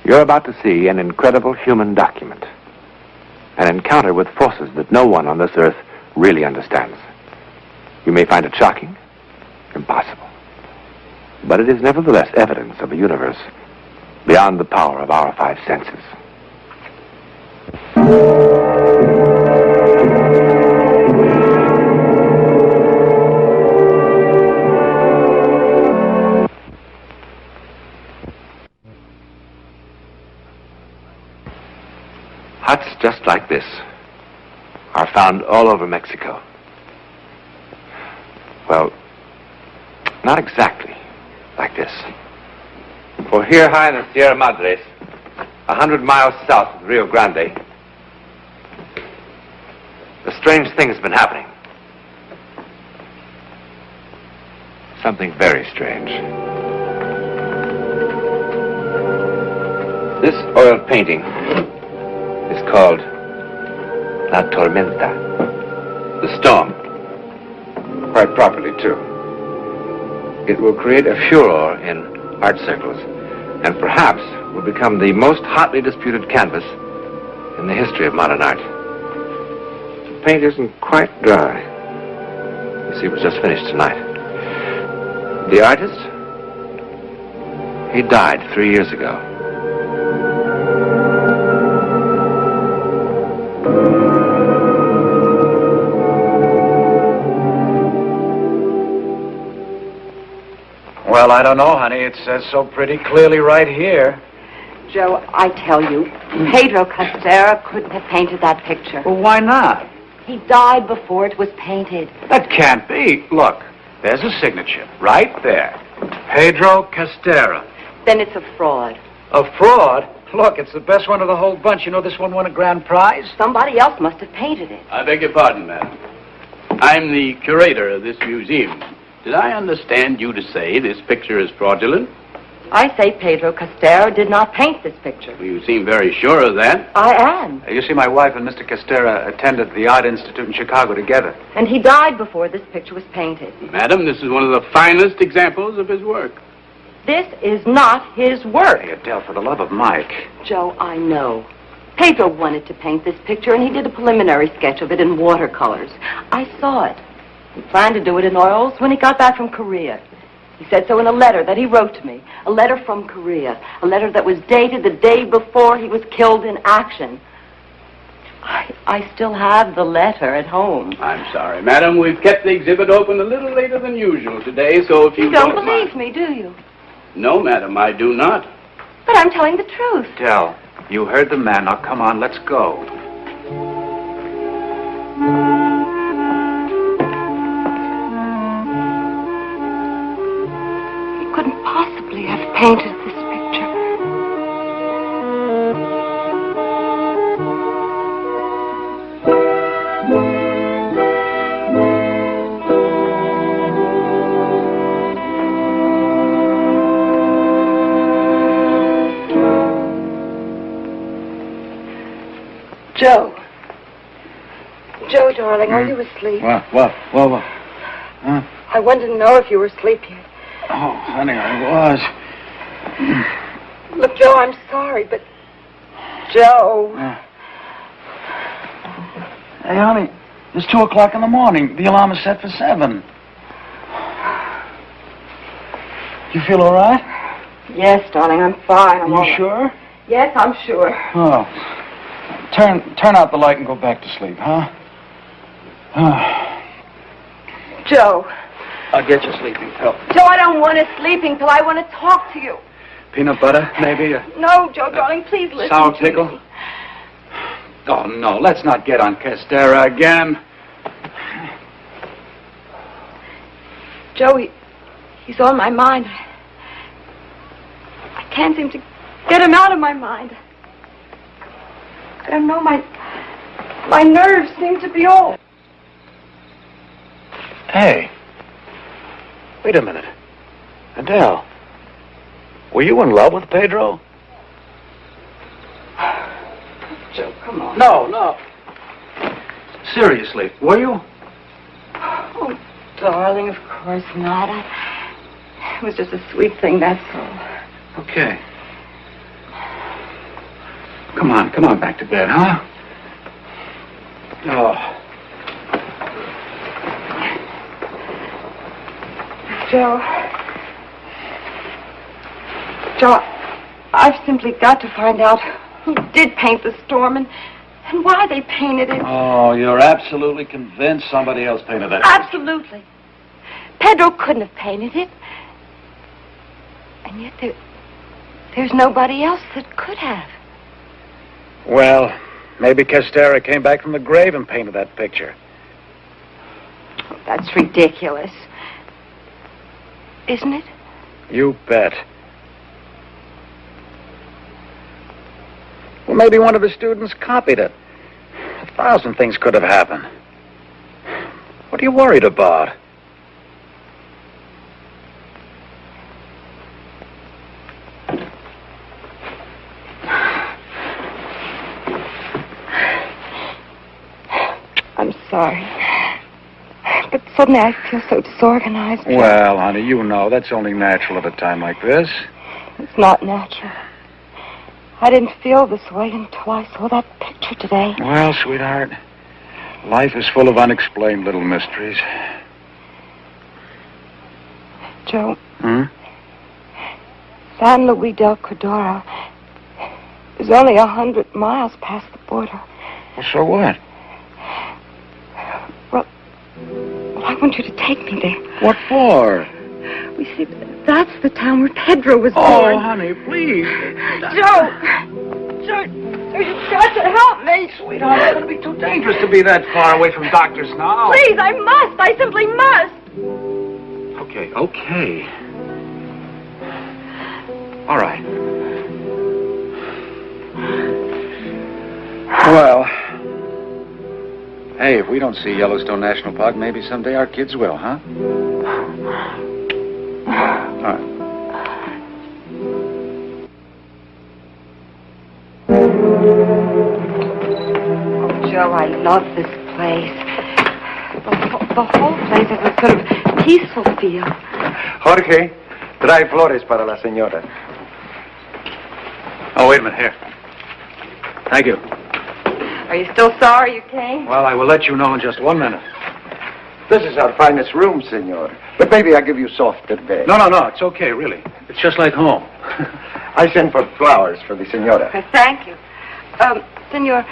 You're about to see an incredible human document. An encounter with forces that no one on this earth really understands. You may find it shocking, impossible. But it is nevertheless evidence of a universe beyond the power of our five senses. Huts just like this are found all over Mexico. Well, not exactly like this. For here high in the Sierra Madres, 100 miles south of the Rio Grande, a strange thing has been happening. Something very strange. This oil painting is called La Tormenta, the storm. Quite properly, too. It will create a furor in art circles, and perhaps will become the most hotly disputed canvas in the history of modern art. The paint isn't quite dry. You see, it was just finished tonight. The artist, he died 3 years ago. Well, I don't know, honey. It says so pretty clearly right here. Joe, I tell you, Pedro Castera couldn't have painted that picture. Well, why not? He died before it was painted. That can't be. Look, there's a signature right there. Pedro Castera. Then it's a fraud. A fraud? Look, it's the best one of the whole bunch. You know this one won a grand prize? Somebody else must have painted it. I beg your pardon, madam. I'm the curator of this museum. Did I understand you to say this picture is fraudulent? I say Pedro Castera did not paint this picture. Well, you seem very sure of that. I am. You see, my wife and Mr. Castera attended the Art Institute in Chicago together. And he died before this picture was painted. Madam, this is one of the finest examples of his work. This is not his work. Hey, Adele, for the love of Mike. Joe, I know. Pedro wanted to paint this picture, and he did a preliminary sketch of it in watercolors. I saw it. He planned to do it in oils when he got back from Korea. He said so in a letter that he wrote to me. A letter from Korea. A letter that was dated the day before he was killed in action. I still have the letter at home. I'm sorry, madam. We've kept the exhibit open a little later than usual today, so if you don't believe me, do you? No, madam, I do not. But I'm telling the truth. Adele, you heard the man. Now, come on, let's go. Couldn't possibly have painted this picture. Joe. Joe, darling, are you asleep? What? Huh? I wanted to know if you were asleep yet. Oh, honey, I was. Look, Joe, I'm sorry, but... Joe... Hey, honey, it's 2 o'clock in the morning. The alarm is set for 7. You feel all right? Yes, darling, I'm fine. You sure? Yes, I'm sure. Oh. Turn out the light and go back to sleep, huh? Joe... I'll get you sleeping pill. Joe, I don't want a sleeping pill. I want to talk to you. Peanut butter, maybe? No, Joe, darling, please listen sour to pickle? me. Oh, no, let's not get on Castera again. Joe, he's on my mind. I can't seem to get him out of my mind. I don't know, my nerves seem to be all... Hey. Wait a minute. Adele, were you in love with Pedro? Joe, come on. No. Seriously, were you? Oh, darling, of course not. It was just a sweet thing, that's all. Okay. Come on back to bed, huh? Oh. Joe, I've simply got to find out who did paint the storm and why they painted it. Oh, you're absolutely convinced somebody else painted that? Absolutely. Pedro couldn't have painted it. And yet there's nobody else that could have. Well, maybe Castera came back from the grave and painted that picture. Oh, that's ridiculous. Isn't it? You bet. Well, maybe one of the students copied it. 1,000 things could have happened. What are you worried about? I'm sorry. But suddenly I feel so disorganized. Well, honey, you know that's only natural at a time like this. It's not natural. I didn't feel this way until I saw that picture today. Well, sweetheart, life is full of unexplained little mysteries. Joe. Hmm? San Luis del Cordero is only 100 miles past the border. Well, so what? Well, I want you to take me there. What for? We see, that's the town where Pedro was Oh, born. honey, please. Joe, you've got to help me. Sweetheart, it's going to be too dangerous to be that far away from doctors now. Please, I must. I simply must. Okay. All right. Well, hey, if we don't see Yellowstone National Park, maybe someday our kids will, huh? All right. Oh, Joe, I love this place. The whole place has a sort of peaceful feel. Jorge, trae flores para la señora. Oh, wait a minute. Here. Thank you. Are you still sorry you came? Well, I will let you know in just 1 minute. This is our finest room, senor. But maybe I give you softer bed. No, it's okay, really. It's just like home. I sent for flowers for the senora. Thank you. Senor,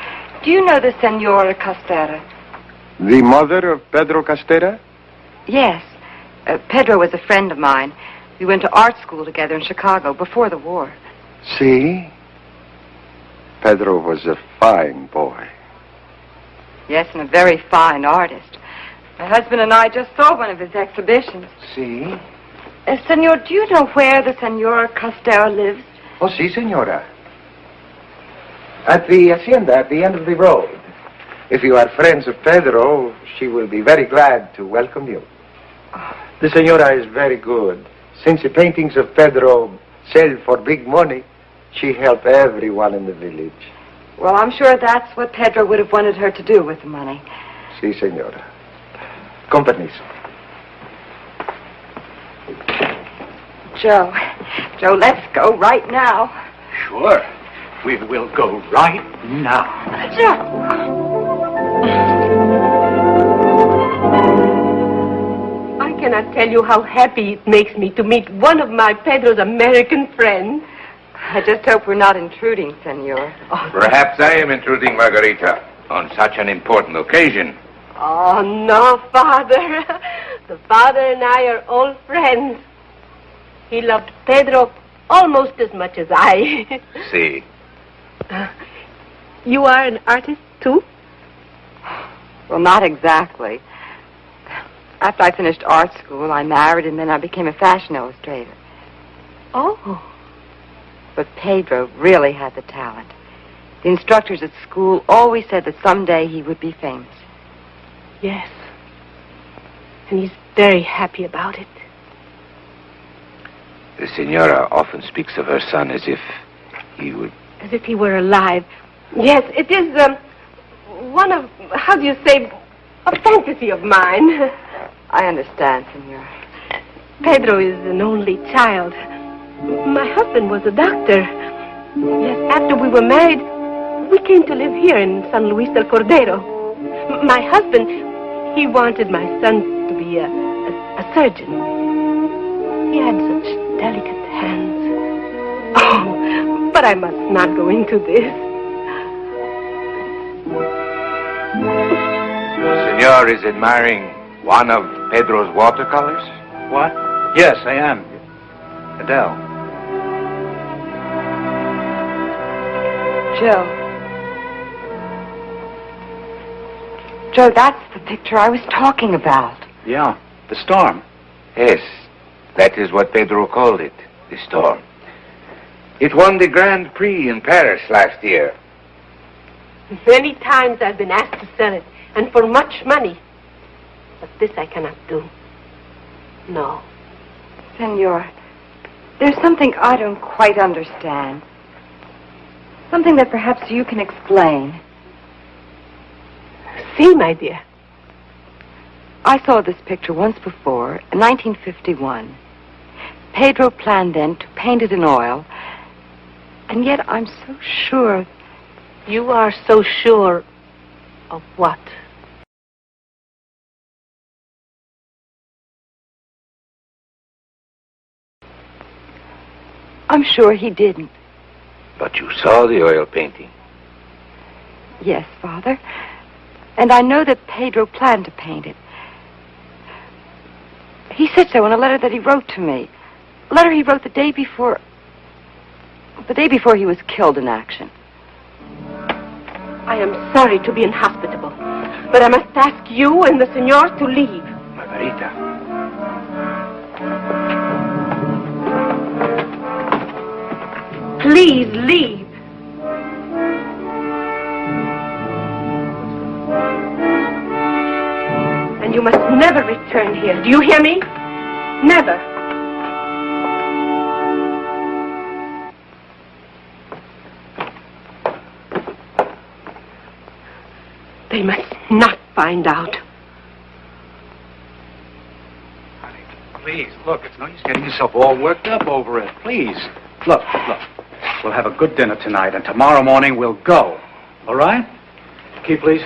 do you know the Senora Castera? The mother of Pedro Castera? Yes. Pedro was a friend of mine. We went to art school together in Chicago before the war. See? Pedro was a fine boy. Yes, and a very fine artist. My husband and I just saw one of his exhibitions. See? Senor, do you know where the Senora Castera lives? Oh, si, senora. At the hacienda at the end of the road. If you are friends of Pedro, she will be very glad to welcome you. The senora is very good. Since the paintings of Pedro sell for big money, she helped everyone in the village. Well, I'm sure that's what Pedro would have wanted her to do with the money. Si, senora. Companies. Joe, let's go right now. Sure. We will go right now. Joe! I cannot tell you how happy it makes me to meet one of my Pedro's American friends. I just hope we're not intruding, Senor. Perhaps I am intruding, Margarita, on such an important occasion. Oh, no, Father. The father and I are old friends. He loved Pedro almost as much as I. See. You are an artist, too? Well, not exactly. After I finished art school, I married, and then I became a fashion illustrator. Oh. But Pedro really had the talent. The instructors at school always said that someday he would be famous. Yes. And he's very happy about it. The senora often speaks of her son as if he would... As if he were alive. Yes, it is, one of, how do you say, a fantasy of mine. I understand, Senor. Pedro is an only child. My husband was a doctor. Yes, after we were married, We came to live here in San Luis del Cordero. My husband, he wanted my son to be a surgeon. He had such delicate hands. Oh, but I must not go into this. Senor is admiring one of Pedro's watercolors? What? Yes, I am. Adele. Joe, that's the picture I was talking about. Yeah, the storm. Yes, that is what Pedro called it, the storm. It won the Grand Prix in Paris last year. Many times I've been asked to sell it, and for much money. But this I cannot do. No. Senor, there's something I don't quite understand. Something that perhaps you can explain. See, my dear. I saw this picture once before, in 1951. Pedro planned then to paint it in oil, and yet I'm so sure. You are so sure of what? I'm sure he didn't. But you saw the oil painting. Yes, Father. And I know that Pedro planned to paint it. He said so in a letter that he wrote to me. A letter he wrote the day before he was killed in action. I am sorry to be inhospitable, but I must ask you and the senor to leave. Margarita. Please leave. And you must never return here. Do you hear me? Never. They must not find out. Honey, please, look, it's no use getting yourself all worked up over it. Please. Look. We'll have a good dinner tonight, and tomorrow morning we'll go. All right? Key, please.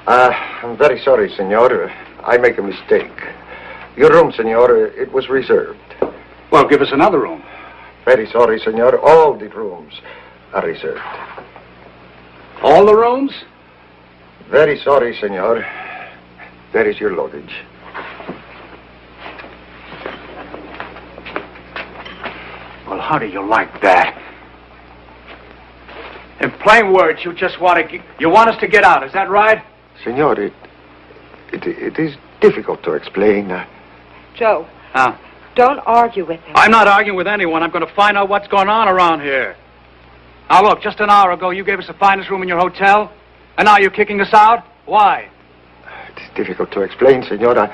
I'm very sorry, senor. I make a mistake. Your room, senor, it was reserved. Well, give us another room. Very sorry, senor. All the rooms are reserved. All the rooms? Very sorry, senor. There is your luggage. Well, how do you like that? In plain words, you just want us to get out, is that right? Senor, it is difficult to explain. Joe, Huh? don't argue with him. I'm not arguing with anyone. I'm going to find out what's going on around here. Now, look, just an hour ago, you gave us the finest room in your hotel, and now you're kicking us out? Why? It's difficult to explain, senor.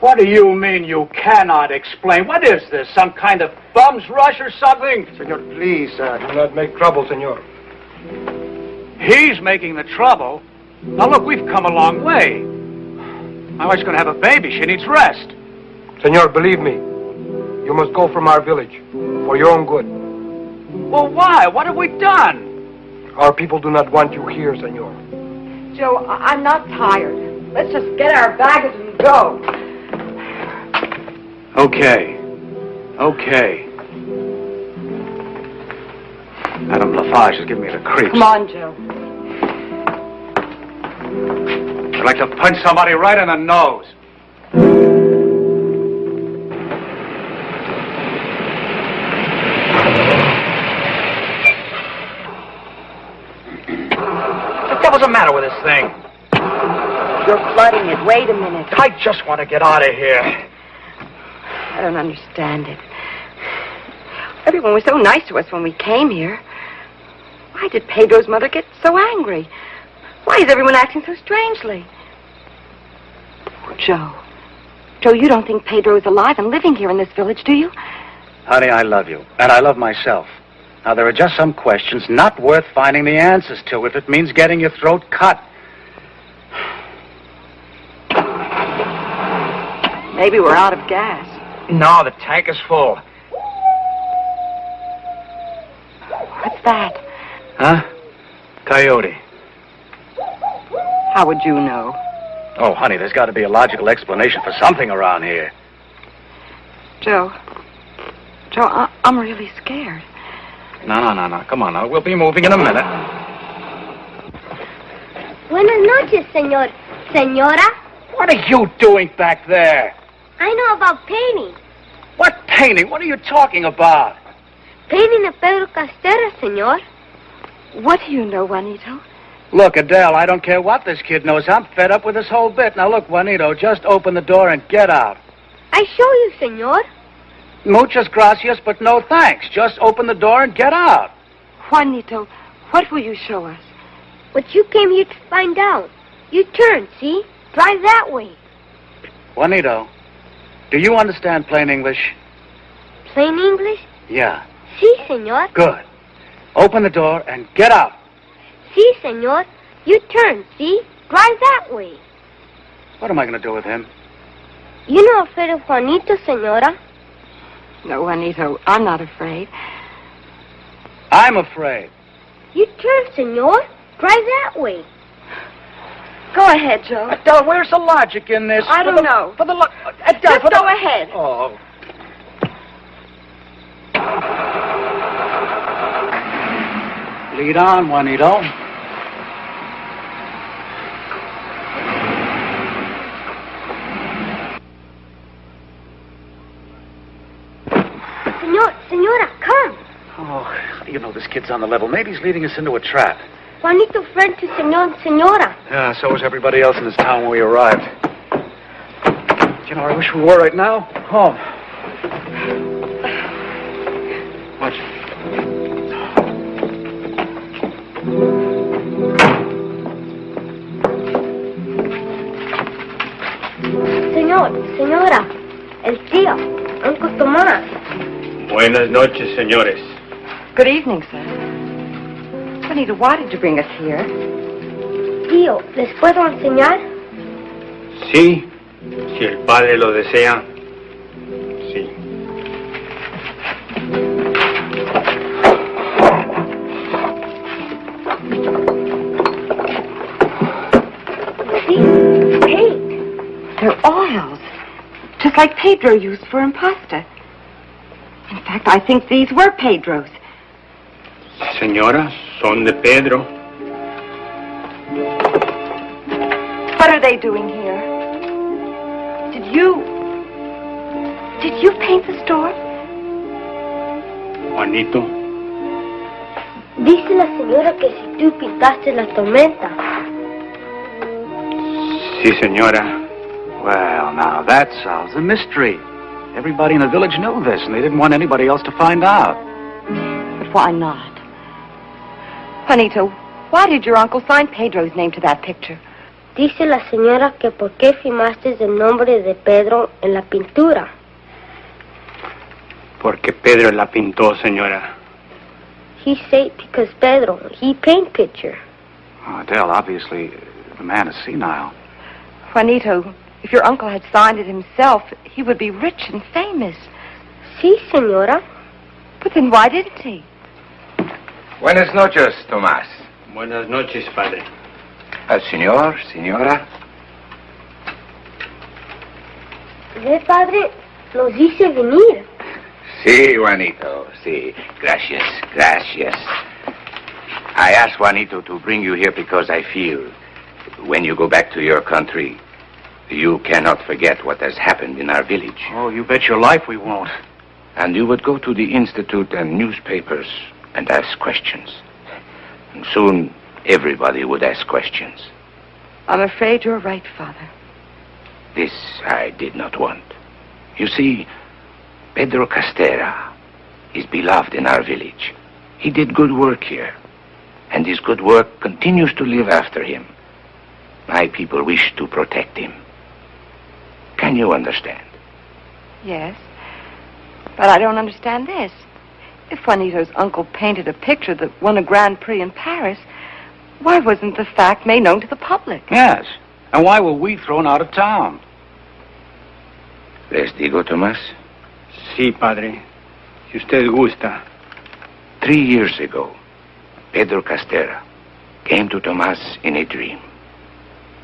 What do you mean you cannot explain? What is this, some kind of bum's rush or something? Senor, please, do not make trouble, senor. He's making the trouble. Now, look, we've come a long way. My wife's going to have a baby. She needs rest. Senor, believe me, you must go from our village for your own good. Well, why? What have we done? Our people do not want you here, senor. Joe, I'm not tired. Let's just get our baggage and go. Okay. Madame Lafarge is giving me the creeps. Come on, Joe. I'd like to punch somebody right in the nose. What the devil's the matter with this thing? You're flooding it. Wait a minute. I just want to get out of here. I don't understand it. Everyone was so nice to us when we came here. Why did Pedro's mother get so angry? Why is everyone acting so strangely? Oh, Joe, you don't think Pedro is alive and living here in this village, do you? Honey, I love you, and I love myself. Now, there are just some questions not worth finding the answers to if it means getting your throat cut. Maybe we're out of gas. No, the tank is full. What's that? Huh? Coyote. How would you know? Oh, honey, there's got to be a logical explanation for something around here. Joe, I'm really scared. No. Come on now. We'll be moving in a minute. Buenas noches, señor. Señora? What are you doing back there? I know about painting. What painting? What are you talking about? Painting of Pedro Castera, señor. What do you know, Juanito? Look, Adele, I don't care what this kid knows. I'm fed up with this whole bit. Now, look, Juanito, just open the door and get out. I show you, señor. Muchas gracias, but no thanks. Just open the door and get out. Juanito, what will you show us? What you came here to find out. You turn, see? Drive that way. Juanito, do you understand plain English? Plain English? Yeah. Sí, señor. Good. Open the door and get out. Sí, señor. You turn, see? Drive that way. What am I going to do with him? You not afraid of Juanito, señora? No, Juanito, I'm not afraid. I'm afraid. You turn, señor. Drive that way. Go ahead, Joe. Adele, where's the logic in this? I don't know. For the Adele, Just for the... go ahead. Oh. Lead on, Juanito. Señora, come. Oh, how do you know this kid's on the level? Maybe he's leading us into a trap. Juanito friend to señor and señora. Yeah, so was everybody else in this town when we arrived. You know, I wish we were right now home. Watch. Señora, el tío, Uncle Tomás. Buenas noches, señores. Good evening, sir. Juanito, why did you bring us here? Tío, ¿les puedo enseñar? Sí, si el padre lo desea. Sí. See? Paint. They're oils, just like Pedro used for impasta. In fact, I think these were Pedro's. Señora, son de Pedro. What are they doing here? Did you paint the store? Juanito. Dice la señora que si tú pintaste la tormenta. Sí, señora. Well, now that solves a mystery. Everybody in the village knew this, and they didn't want anybody else to find out. But why not? Juanito, why did your uncle sign Pedro's name to that picture? Dice la señora que por qué firmaste el nombre de Pedro en la pintura. Porque Pedro la pintó, señora. He said because Pedro, he paint picture. Oh, Adele, obviously, the man is senile. Juanito, if your uncle had signed it himself, he would be rich and famous. Sí, señora. But then why didn't he? Buenas noches, Tomás. Buenas noches, padre. Señor, señora. Ve, padre, nos dice venir. Sí, Juanito, sí. Gracias, gracias. I asked Juanito to bring you here because I feel when you go back to your country, you cannot forget what has happened in our village. Oh, you bet your life we won't. And you would go to the institute and newspapers and ask questions. And soon, everybody would ask questions. I'm afraid you're right, Father. This I did not want. You see, Pedro Castera is beloved in our village. He did good work here. And his good work continues to live after him. My people wish to protect him. Can you understand? Yes. But I don't understand this. If Juanito's uncle painted a picture that won a Grand Prix in Paris, why wasn't the fact made known to the public? Yes. And why were we thrown out of town? Les digo, Tomás? Sí, padre. Si usted gusta. 3 years ago, Pedro Castera, came to Tomas in a dream.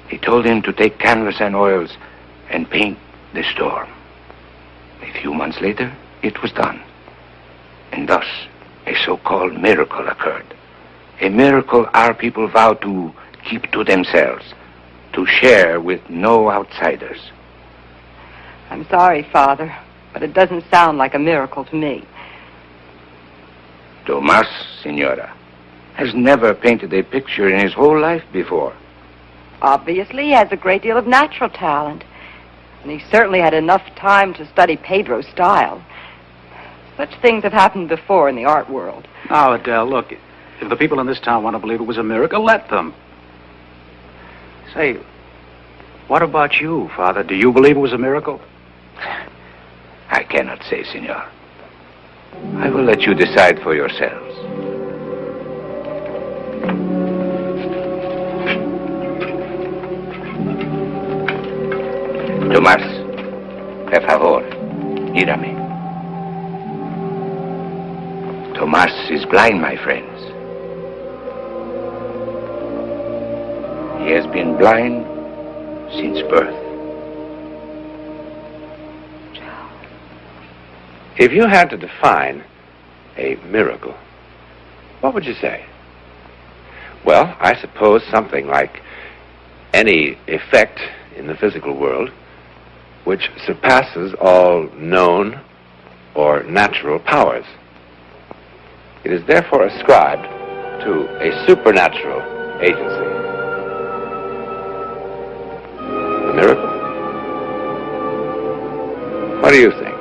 He told him to take canvas and oils and paint the storm. A few months later, it was done. And thus, a so-called miracle occurred. A miracle our people vowed to keep to themselves, to share with no outsiders. I'm sorry, Father, but it doesn't sound like a miracle to me. Tomas, Senora, has never painted a picture in his whole life before. Obviously, he has a great deal of natural talent. And he certainly had enough time to study Pedro's style. Such things have happened before in the art world. Now, Adele, look, if the people in this town want to believe it was a miracle, let them. Say, what about you, Father? Do you believe it was a miracle? I cannot say, Senor. I will let you decide for yourselves. Tomás, por favor, mírame. Tomás is blind, my friends. He has been blind since birth. If you had to define a miracle, what would you say? Well, I suppose something like any effect in the physical world which surpasses all known or natural powers. It is therefore ascribed to a supernatural agency. A miracle? What do you think?